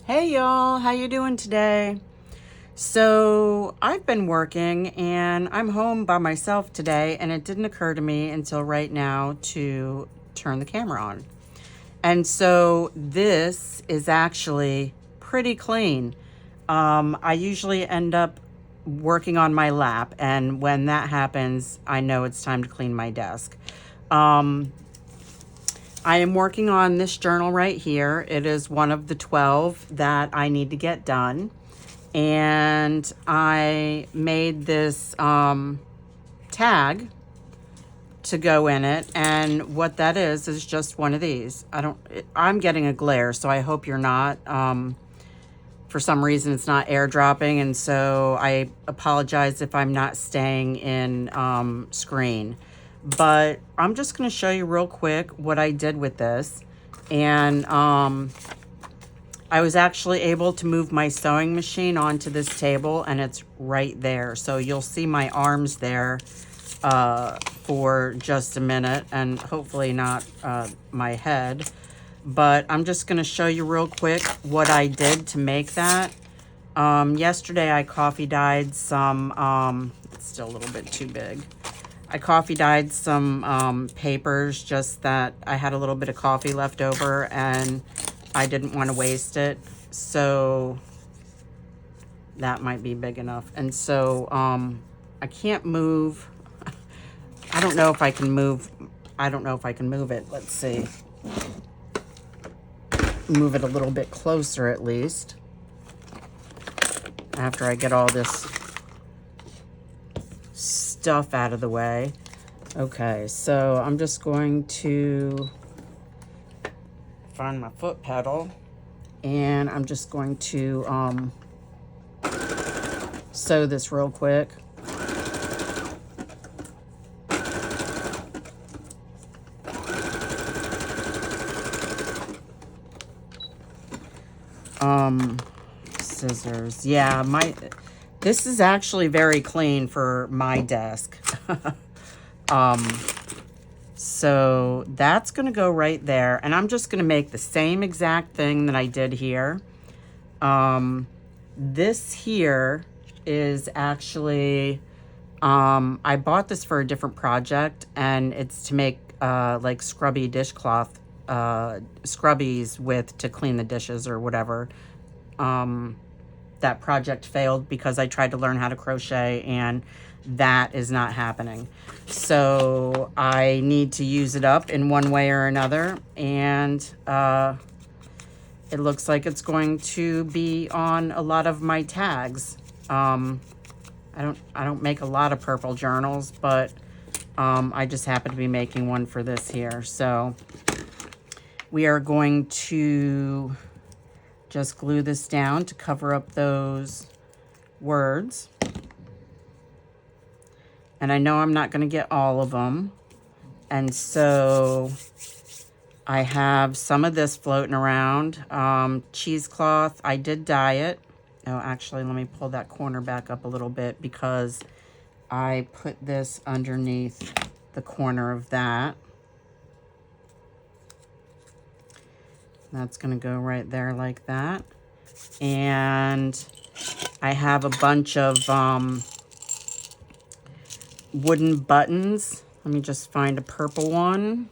Hey y'all, how you doing today? So I've been working and I'm home by myself today, and it didn't occur to me until right now to turn the camera on. And so this is actually pretty clean. I usually end up working on my lap, and when that happens, I know it's time to clean my desk. Um, I am working on this journal right here. It is one of the 12 that I need to get done. And I made this tag to go in it. And what that is just one of these. I'm getting a glare, so I hope you're not. For some reason, it's not airdropping. And so I apologize if I'm not staying in screen. But I'm just going to show you real quick what I did with this. And I was actually able to move my sewing machine onto this table, and it's right there. So you'll see my arms there for just a minute, and hopefully not my head. But I'm just going to show you real quick what I did to make that. Yesterday I coffee dyed some, it's still a little bit too big. I coffee dyed some papers, just that I had a little bit of coffee left over and I didn't want to waste it. So that might be big enough. And so I can't move. I don't know if I can move. I don't know if I can move it. Let's see. Move it a little bit closer at least. After I get all this stuff out of the way. Okay, so I'm just going to find my foot pedal, and I'm just going to sew this real quick. Scissors. Yeah, this is actually very clean for my desk. So that's going to go right there. And I'm just going to make the same exact thing that I did here. This here is actually, I bought this for a different project, and it's to make like scrubby dishcloth, scrubbies to clean the dishes or whatever. That project failed because I tried to learn how to crochet, and that is not happening. So I need to use it up in one way or another, and it looks like it's going to be on a lot of my tags. I don't make a lot of purple journals, but I just happen to be making one for this here. So we are going to just glue this down to cover up those words. And I know I'm not going to get all of them. And so I have some of this floating around. Cheesecloth, I did dye it. Oh, actually, let me pull that corner back up a little bit because I put this underneath the corner of that. That's going to go right there like that. And I have a bunch of wooden buttons. Let me just find a purple one.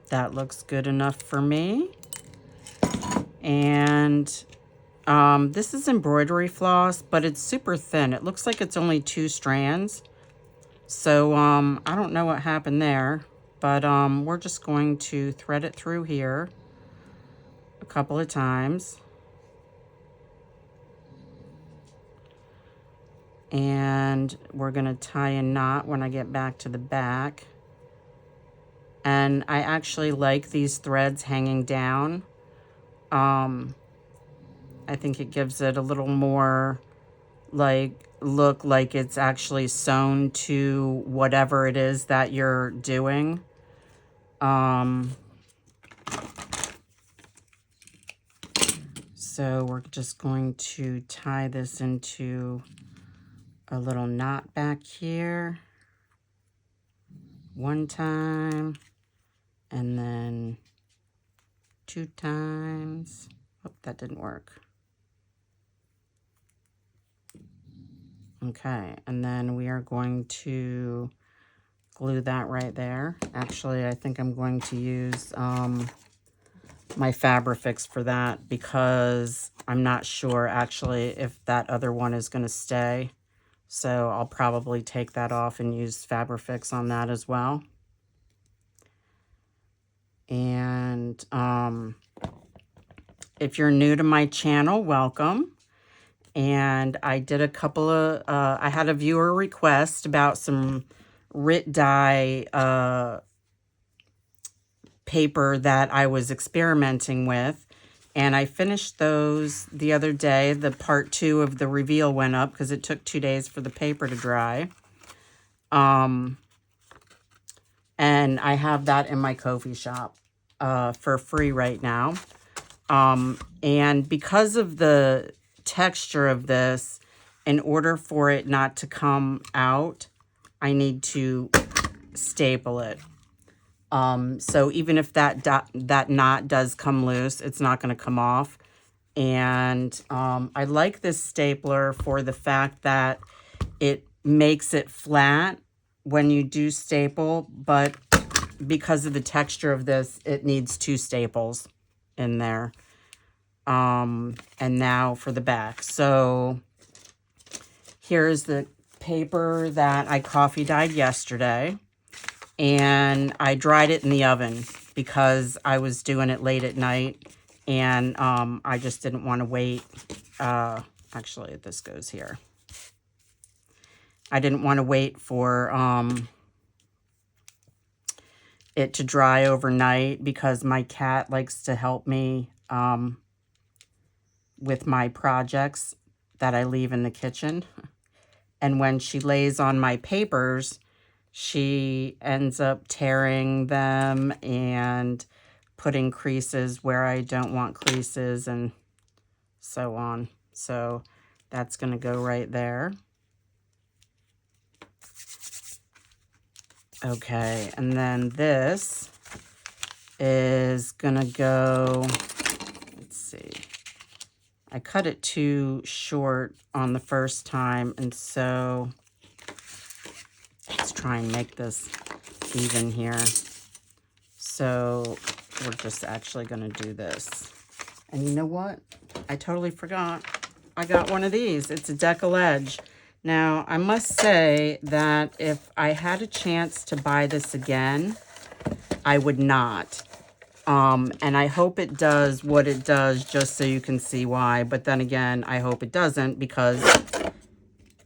That looks good enough for me. And this is embroidery floss, but it's super thin. It looks like it's only 2 strands. So I don't know what happened there, but we're just going to thread it through here a couple of times. And we're going to tie a knot when I get back to the back. And I actually like these threads hanging down. I think it gives it a little more look like it's actually sewn to whatever it is that you're doing. So we're just going to tie this into a little knot back here one time, and then 2 times. Oh, that didn't work. Okay, and then we are going to glue that right there. Actually, I think I'm going to use my Fabrifix for that because I'm not sure actually if that other one is going to stay. So I'll probably take that off and use Fabrifix on that as well. And if you're new to my channel, welcome. And I did a couple of, I had a viewer request about some Rit dye paper that I was experimenting with. And I finished those the other day. The part 2 of the reveal went up because it took 2 days for the paper to dry. And I have that in my Ko-fi shop for free right now. And because of the texture of this, in order for it not to come out, I need to staple it. So even if that knot does come loose, it's not going to come off. And I like this stapler for the fact that it makes it flat when you do staple, but because of the texture of this, it needs 2 staples in there. And now for the back. So here's the paper that I coffee dyed yesterday. And I dried it in the oven because I was doing it late at night. And I just didn't want to wait. Actually, this goes here. I didn't want to wait for it to dry overnight because my cat likes to help me with my projects that I leave in the kitchen. And when she lays on my papers, she ends up tearing them and putting creases where I don't want creases and so on. So that's going to go right there. Okay, and then this is going to go, let's see. I cut it too short on the first time, and so let's try and make this even here. So we're just actually going to do this. And you know what? I totally forgot. I got one of these. It's a decal edge. Now, I must say that if I had a chance to buy this again, I would not. And I hope it does what it does just so you can see why. But then again, I hope it doesn't because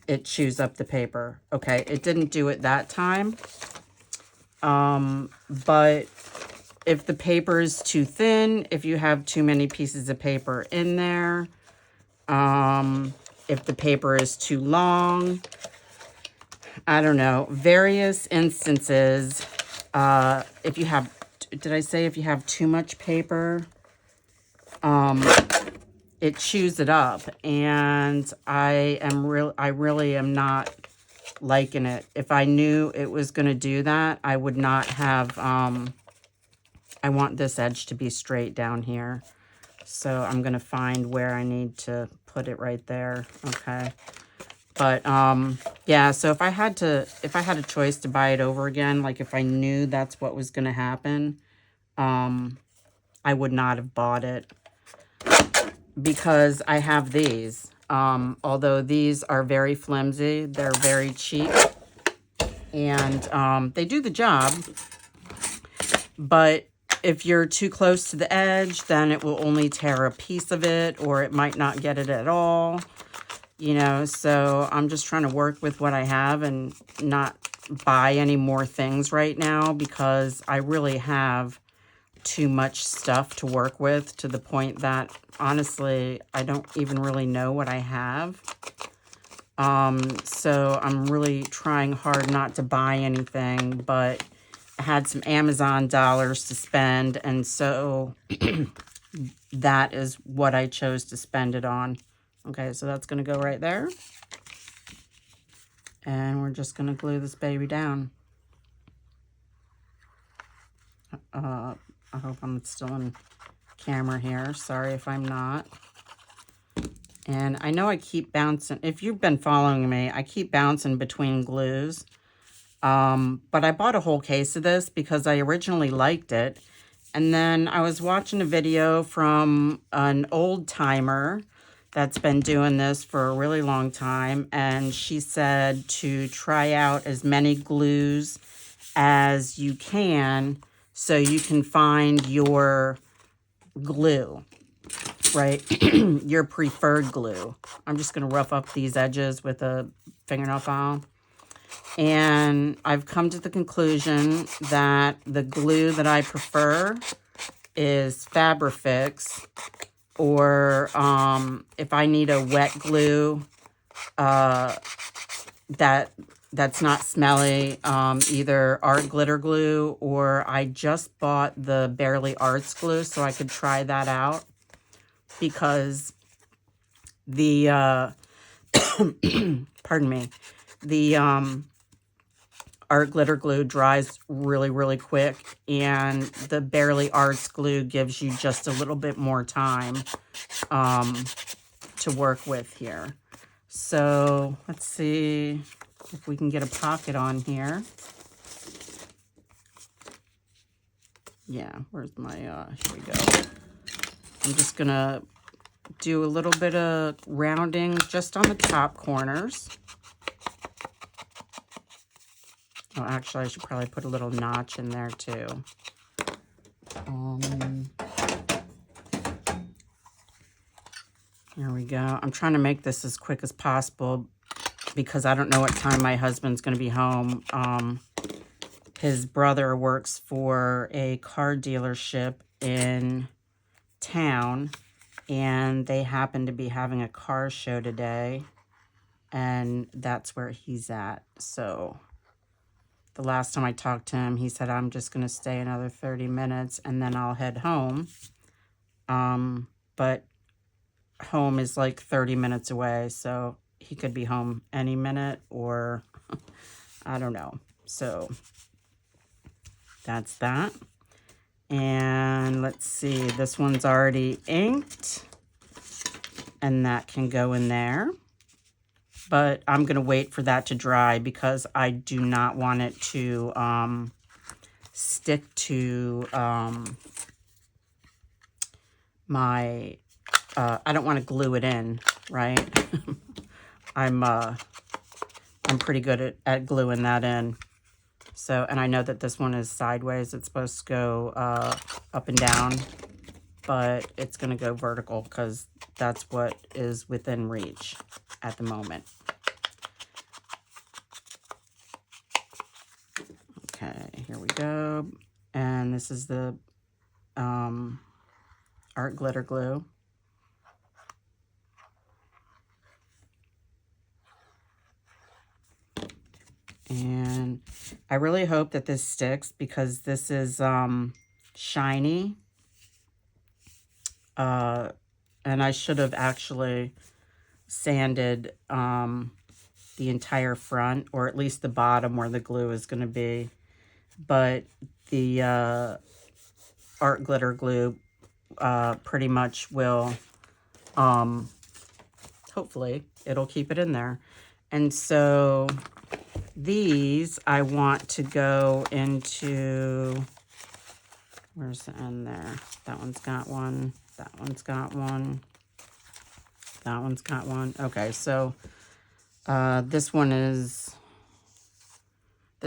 it chews up the paper. Okay, it didn't do it that time. But if the paper is too thin, if you have too many pieces of paper in there, if the paper is too long, I don't know, various instances, if you have, did I say if you have too much paper, it chews it up, and I really am not liking it. If I knew it was going to do that, I would not have, I want this edge to be straight down here. So I'm going to find where I need to put it right there. Okay. But, yeah, so if I had a choice to buy it over again, like if I knew that's what was going to happen, I would not have bought it because I have these. Although these are very flimsy, they're very cheap and, they do the job, but if you're too close to the edge, then it will only tear a piece of it, or it might not get it at all, you know. So I'm just trying to work with what I have and not buy any more things right now because I really have too much stuff to work with to the point that, honestly, I don't even really know what I have. So I'm really trying hard not to buy anything, but I had some Amazon dollars to spend, and so that is what I chose to spend it on. Okay, so that's going to go right there. And we're just going to glue this baby down. I hope I'm still in camera here. Sorry if I'm not. And I know I keep bouncing. If you've been following me, I keep bouncing between glues. But I bought a whole case of this because I originally liked it. And then I was watching a video from an old timer that's been doing this for a really long time. And she said to try out as many glues as you can so you can find your glue, right? Your preferred glue. I'm just going to rough up these edges with a fingernail file. And I've come to the conclusion that the glue that I prefer is Fabrifix, or if I need a wet glue that's not smelly, either art glitter glue, or I just bought the Barely Arts glue so I could try that out, because the pardon me, the art glitter glue dries really, really quick, and the Barely Arts glue gives you just a little bit more time to work with here. So let's see if we can get a pocket on here. Yeah, where's my, here we go. I'm just gonna do a little bit of rounding just on the top corners. Oh, actually, I should probably put a little notch in there too. Here we go. I'm trying to make this as quick as possible because I don't know what time my husband's going to be home. His brother works for a car dealership in town, and they happen to be having a car show today, and that's where he's at. So the last time I talked to him, he said, I'm just going to stay another 30 minutes and then I'll head home. But home is like 30 minutes away, so he could be home any minute, or I don't know. So that's that. And let's see, this one's already inked, and that can go in there. But I'm going to wait for that to dry because I do not want it to stick to my, I don't want to glue it in, right? I'm pretty good at gluing that in. So, and I know that this one is sideways. It's supposed to go up and down, but it's going to go vertical because that's what is within reach at the moment. Okay, here we go. And this is the art glitter glue. And I really hope that this sticks because this is shiny. And I should have actually sanded the entire front, or at least the bottom where the glue is going to be. But the art glitter glue pretty much will, hopefully, it'll keep it in there. And so these I want to go into, where's the end there? That one's got one. That one's got one. That one's got one. Okay, so this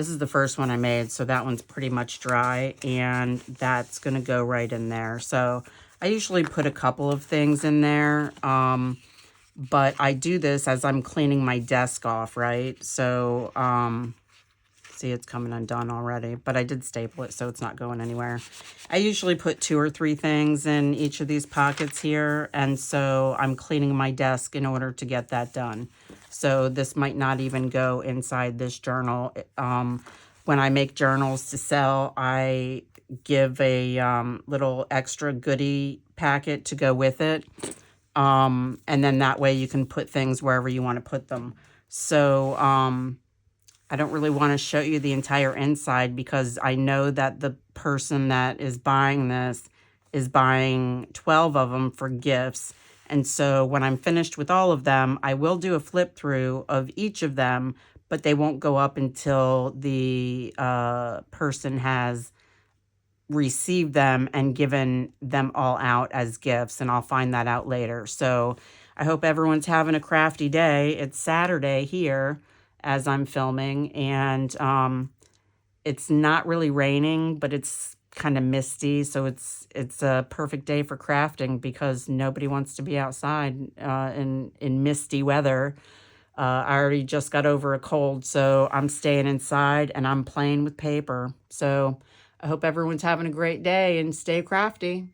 is the first one I made, so that one's pretty much dry, and that's going to go right in there. So I usually put a couple of things in there, but I do this as I'm cleaning my desk off, right? So, see, it's coming undone already, but I did staple it, so it's not going anywhere. I usually put 2 or 3 things in each of these pockets here, and so I'm cleaning my desk in order to get that done. So this might not even go inside this journal. When I make journals to sell, I give a little extra goodie packet to go with it. And then that way you can put things wherever you want to put them. So I don't really want to show you the entire inside because I know that the person that is buying this is buying 12 of them for gifts. And so when I'm finished with all of them, I will do a flip through of each of them, but they won't go up until the person has received them and given them all out as gifts, and I'll find that out later. So I hope everyone's having a crafty day. It's Saturday here as I'm filming, and it's not really raining, but it's kind of misty, so it's a perfect day for crafting because nobody wants to be outside in misty weather. I already just got over a cold, so I'm staying inside and I'm playing with paper. So I hope everyone's having a great day and stay crafty.